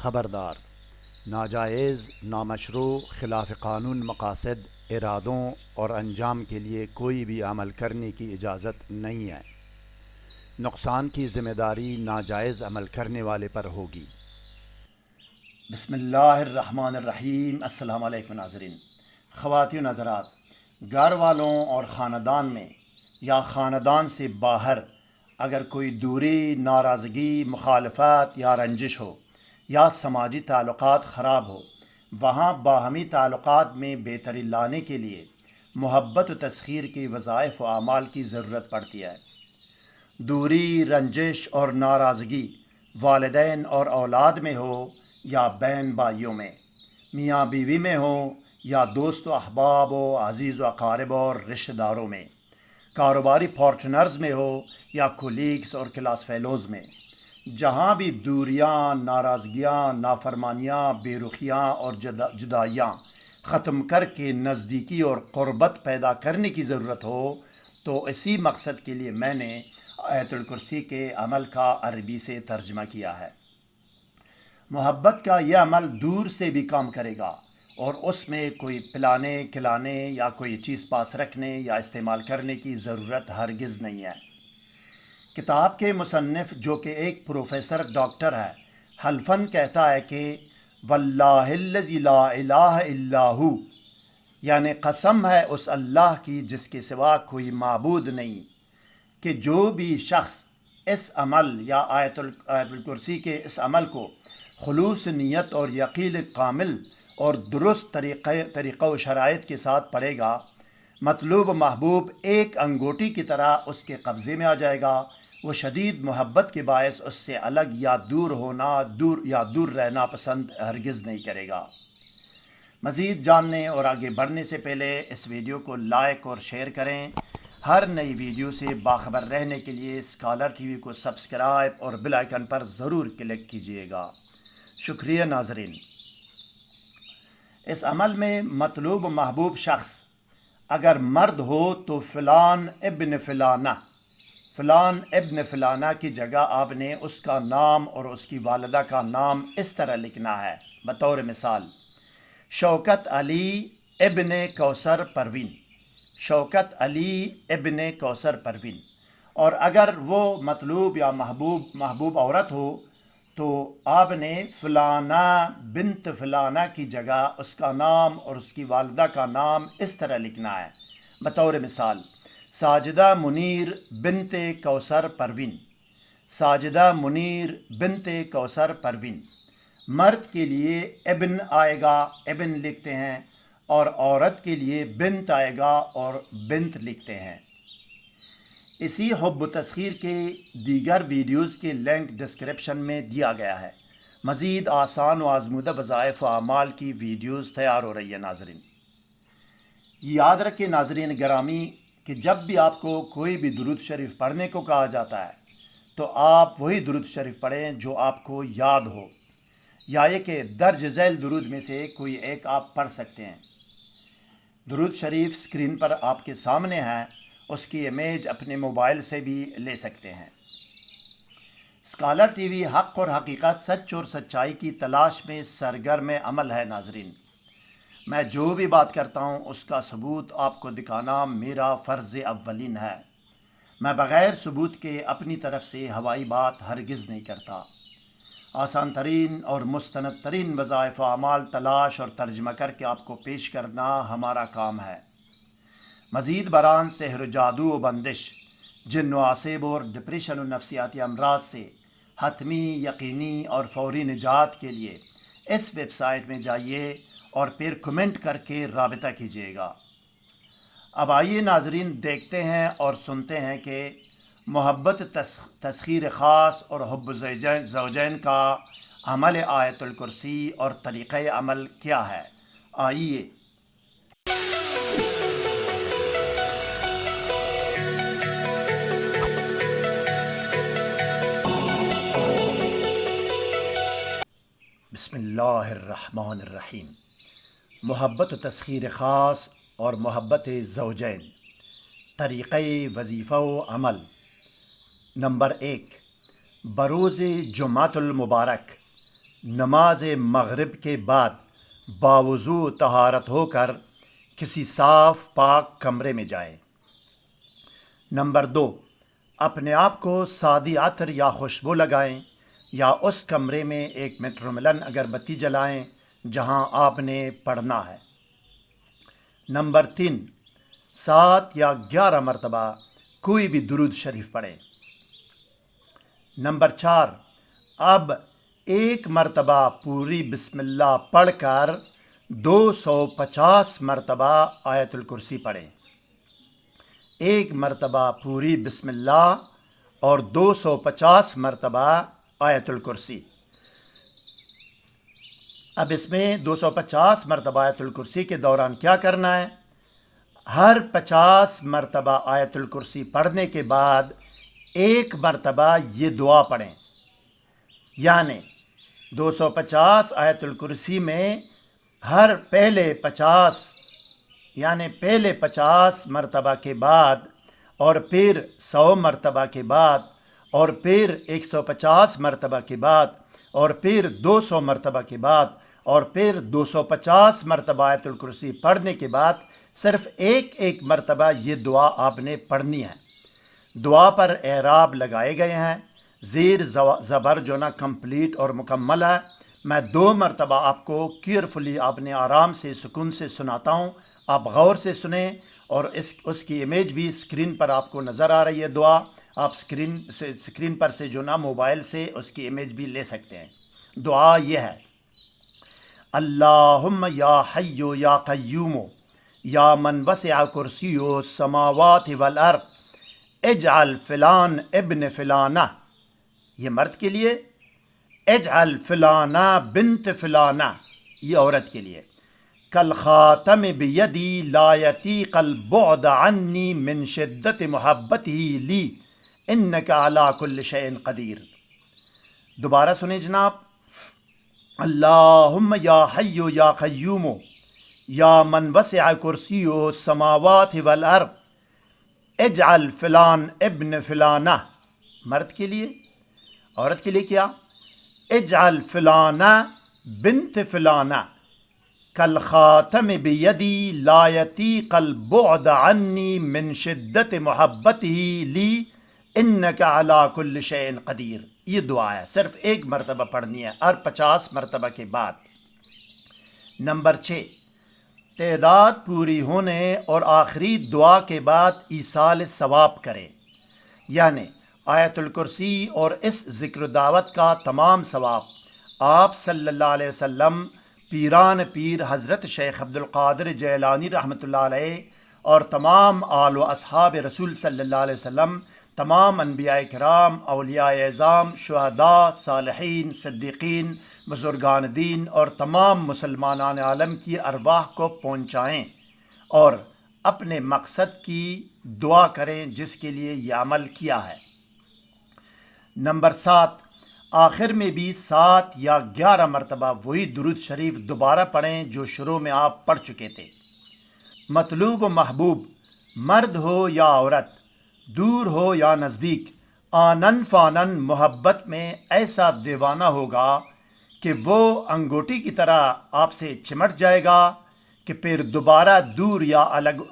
خبردار، ناجائز، نامشروع، خلاف قانون مقاصد، ارادوں اور انجام کے لیے کوئی بھی عمل کرنے کی اجازت نہیں ہے۔ نقصان کی ذمہ داری ناجائز عمل کرنے والے پر ہوگی۔ بسم اللہ الرحمن الرحیم۔ السلام علیکم ناظرین۔ خواتین حضرات، گھر والوں اور خاندان میں یا خاندان سے باہر اگر کوئی دوری، ناراضگی، مخالفت یا رنجش ہو یا سماجی تعلقات خراب ہو، وہاں باہمی تعلقات میں بہتری لانے کے لیے محبت و تسخیر کے وظائف و اعمال کی ضرورت پڑتی ہے۔ دوری، رنجش اور ناراضگی والدین اور اولاد میں ہو یا بہن بھائیوں میں، میاں بیوی میں ہو یا دوست و احباب و عزیز و اقارب اور رشتہ داروں میں، کاروباری پارٹنرز میں ہو یا کولیگز اور کلاس فیلوز میں، جہاں بھی دوریاں، ناراضگیاں، نافرمانیاں، بے رخیاں اور جدائیاں ختم کر کے نزدیکی اور قربت پیدا کرنے کی ضرورت ہو، تو اسی مقصد کے لیے میں نے آیت الکرسی کے عمل کا عربی سے ترجمہ کیا ہے۔ محبت کا یہ عمل دور سے بھی کام کرے گا اور اس میں کوئی پلانے، کھلانے یا کوئی چیز پاس رکھنے یا استعمال کرنے کی ضرورت ہرگز نہیں ہے۔ کتاب کے مصنف، جو کہ ایک پروفیسر ڈاکٹر ہے، حلفاً کہتا ہے کہ واللہ الذی لا الہ الا ہو، یعنی قسم ہے اس اللہ کی جس کے سوا کوئی معبود نہیں، کہ جو بھی شخص اس عمل یا آیت الکرسی کے اس عمل کو خلوص نیت اور یقین کامل اور درست طریقہ و شرائط کے ساتھ پڑھے گا، مطلوب محبوب ایک انگوٹی کی طرح اس کے قبضے میں آ جائے گا۔ وہ شدید محبت کے باعث اس سے الگ یا دور رہنا پسند ہرگز نہیں کرے گا۔ مزید جاننے اور آگے بڑھنے سے پہلے اس ویڈیو کو لائک اور شیئر کریں۔ ہر نئی ویڈیو سے باخبر رہنے کے لیے اسکالر ٹی وی کو سبسکرائب اور بیل آئیکن پر ضرور کلک کیجیے گا۔ شکریہ ناظرین۔ اس عمل میں مطلوب محبوب شخص اگر مرد ہو تو فلان ابن فلانہ کی جگہ آپ نے اس کا نام اور اس کی والدہ کا نام اس طرح لکھنا ہے۔ بطور مثال، شوکت علی ابن کوثر پروین، شوکت علی ابن کوثر پروین۔ اور اگر وہ مطلوب یا محبوب عورت ہو تو آپ نے فلانہ بنت فلانہ کی جگہ اس کا نام اور اس کی والدہ کا نام اس طرح لکھنا ہے۔ بطور مثال، ساجدہ منیر بنت کوثر پروین، ساجدہ منیر بنت کوثر پروین۔ مرد کے لیے ابن آئے گا، ابن لکھتے ہیں، اور عورت کے لیے بنت آئے گا اور بنت لکھتے ہیں۔ اسی حب و تسخیر کے دیگر ویڈیوز کے لنک ڈسکرپشن میں دیا گیا ہے۔ مزید آسان و آزمودہ وظائف و اعمال کی ویڈیوز تیار ہو رہی ہے ناظرین۔ یاد رکھیں ناظرین گرامی کہ جب بھی آپ کو کوئی بھی درود شریف پڑھنے کو کہا جاتا ہے تو آپ وہی درود شریف پڑھیں جو آپ کو یاد ہو، یا یہ کہ درج ذیل درود میں سے کوئی ایک آپ پڑھ سکتے ہیں۔ درود شریف سکرین پر آپ کے سامنے ہے، اس کی امیج اپنے موبائل سے بھی لے سکتے ہیں۔ اسکالر ٹی وی حق اور حقیقت، سچ اور سچائی کی تلاش میں سرگرم عمل ہے ناظرین۔ میں جو بھی بات کرتا ہوں اس کا ثبوت آپ کو دکھانا میرا فرض اولین ہے۔ میں بغیر ثبوت کے اپنی طرف سے ہوائی بات ہرگز نہیں کرتا۔ آسان ترین اور مستند ترین وظائف و اعمال تلاش اور ترجمہ کر کے آپ کو پیش کرنا ہمارا کام ہے۔ مزید برآں سحر و جادو و بندش، جن و عصیب اور ڈپریشن و نفسیاتی امراض سے حتمی، یقینی اور فوری نجات کے لیے اس ویب سائٹ میں جائیے اور پھر کمنٹ کر کے رابطہ کیجیے گا۔ اب آئیے ناظرین دیکھتے ہیں اور سنتے ہیں کہ محبت تسخیر خاص اور حب زوجین کا عمل آیت الکرسی اور طریقہ عمل کیا ہے۔ آئیے۔ بسم اللہ الرحمن الرحیم۔ محبت و تسخیر خاص اور محبت زوجین، طریقہ وظیفہ و عمل۔ نمبر 1، بروز جمعۃ المبارک نماز مغرب کے بعد باوضو طہارت ہو کر کسی صاف پاک کمرے میں جائے۔ نمبر 2، اپنے آپ کو سادی عطر یا خوشبو لگائیں یا اس کمرے میں ایک میٹروملن اگربتی جلائیں جہاں آپ نے پڑھنا ہے۔ نمبر 3، 7 یا 11 مرتبہ کوئی بھی درود شریف پڑھیں۔ نمبر 4، اب 1 مرتبہ پوری بسم اللہ پڑھ کر 250 مرتبہ آیت الکرسی پڑھیں۔ 1 مرتبہ پوری بسم اللہ اور 250 مرتبہ آیت الکرسی۔ اب اس میں 250 مرتبہ آیت الکرسی کے دوران کیا کرنا ہے؟ ہر 50 مرتبہ آیت الکرسی پڑھنے کے بعد 1 مرتبہ یہ دعا پڑھیں، یعنی 250 آیت الکرسی میں ہر پہلے 50 مرتبہ کے بعد اور پھر 100 مرتبہ کے بعد اور پھر 150 مرتبہ کے بعد اور پھر 200 مرتبہ کے بعد اور پھر 250 مرتبہ آیت الکرسی پڑھنے کے بعد صرف ایک مرتبہ یہ دعا آپ نے پڑھنی ہے۔ دعا پر اعراب لگائے گئے ہیں، زیر زبر جو نا کمپلیٹ اور مکمل ہے۔ میں 2 مرتبہ آپ کو کیئرفلی آپ نے آرام سے سکون سے سناتا ہوں، آپ غور سے سنیں، اور اس کی امیج بھی اسکرین پر آپ کو نظر آ رہی ہے دعا، آپ اسکرین پر سے جو نا موبائل سے اس کی امیج بھی لے سکتے ہیں۔ دعا یہ ہے: اللہم یا حی یا قیوم یا من وسع کرسی السماوات والارض اجعل فلان ابن فلانہ، یہ مرد کے لیے، اجعل فلانہ بنت فلانہ، یہ عورت کے لیے، کالخاتم بیدی لا یتیق البعد عنی من شدت محبتہ لی انک علی کل شیء قدیر۔ دوبارہ سنیں جناب: اللہم یا حی یا قیوم یا من وسع کرسی السماوات والارض اجعل فلان ابن فلانہ، مرد کے لیے، عورت کے لیے کیا؟ اجعل فلانہ بنت فلانہ کالخاتم بیدی لا یتیق البعد عنی من شدت محبتہ لی انک علی کل شیء قدیر۔ یہ دعا ہے، صرف 1 مرتبہ پڑھنی ہے ہر 50 مرتبہ کے بعد۔ نمبر 6، تعداد پوری ہونے اور آخری دعا کے بعد ایصال ثواب کریں، یعنی آیت الکرسی اور اس ذکر و دعوت کا تمام ثواب آپ صلی اللہ علیہ وسلم، پیران پیر حضرت شیخ عبدالقادر جیلانی رحمۃ اللہ علیہ اور تمام آل و اصحاب رسول صلی اللہ علیہ وسلم، تمام انبیاء کرام، اولیاء اعظام، شہداء، صالحین، صدیقین، بزرگان دین اور تمام مسلمانان عالم کی ارواح کو پہنچائیں اور اپنے مقصد کی دعا کریں جس کے لیے یہ عمل کیا ہے۔ نمبر 7، آخر میں بھی 7 یا 11 مرتبہ وہی درود شریف دوبارہ پڑھیں جو شروع میں آپ پڑھ چکے تھے۔ مطلوب و محبوب، مرد ہو یا عورت، دور ہو یا نزدیک، آنن فانن محبت میں ایسا دیوانہ ہوگا کہ وہ انگوٹی کی طرح آپ سے چمٹ جائے گا کہ پھر دوبارہ دور یا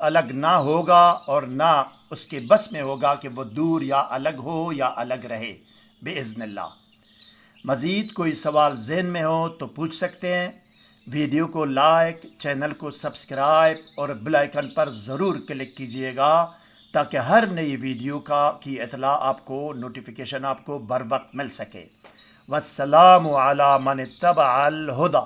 الگ نہ ہوگا اور نہ اس کے بس میں ہوگا کہ وہ دور یا الگ ہو یا الگ رہے باذن اللہ۔ مزید کوئی سوال ذہن میں ہو تو پوچھ سکتے ہیں۔ ویڈیو کو لائک، چینل کو سبسکرائب اور بیل آئیکن پر ضرور کلک کیجئے گا تاکہ ہر نئی ویڈیو کی اطلاع آپ کو، نوٹیفیکیشن آپ کو بر وقت مل سکے۔ والسلام علی من اتبع الہدی۔